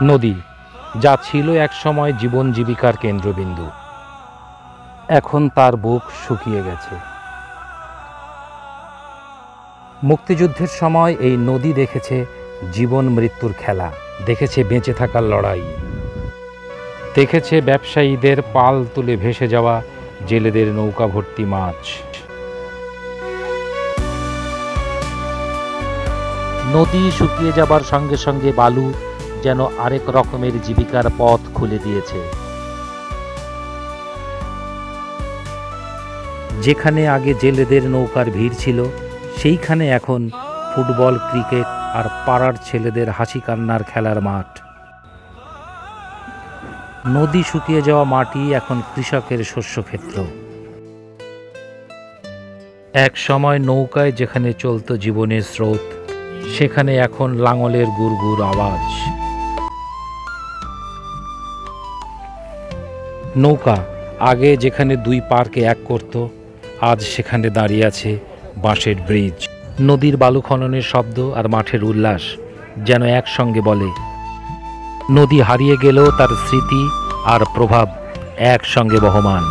নদী, যা ছিল একসময় জীবন জীবিকার কেন্দ্রবিন্দু, এখন তার বুক শুকিয়ে গেছে। মুক্তিযুদ্ধের সময় এই নদী দেখেছে জীবন মৃত্যুর খেলা, দেখেছে বেঁচে থাকার লড়াই, দেখেছে ব্যবসায়ীদের পাল তুলে ভেসে যাওয়া জেলেদের নৌকা ভর্তি মাছ। নদী শুকিয়ে যাবার সঙ্গে সঙ্গে বালু যেন আরেক রকমের জীবিকার পথ খুলে দিয়েছে। যেখানে আগে জেলেদের নৌকার ভিড় ছিল, সেইখানে এখন ফুটবল, ক্রিকেট আর পাড়ার ছেলেদের হাসি কান্নার খেলার মাঠ। নদী শুকিয়ে যাওয়া মাটি এখন কৃষকের শস্যক্ষেত্র। এক সময় নৌকায় যেখানে চলত জীবনের স্রোত, সেখানে এখন লাঙলের গুড়গুড় আওয়াজ। নৌকা আগে যেখানে দুই পারকে এক করত, আজ সেখানে দাঁড়িয়ে আছে বাঁশের ব্রিজ। নদীর বালু খননের শব্দ আর মাঠের উল্লাস যেন একসঙ্গে বলে, নদী হারিয়ে গেলেও তার স্মৃতি আর প্রভাব একসঙ্গে বহমান।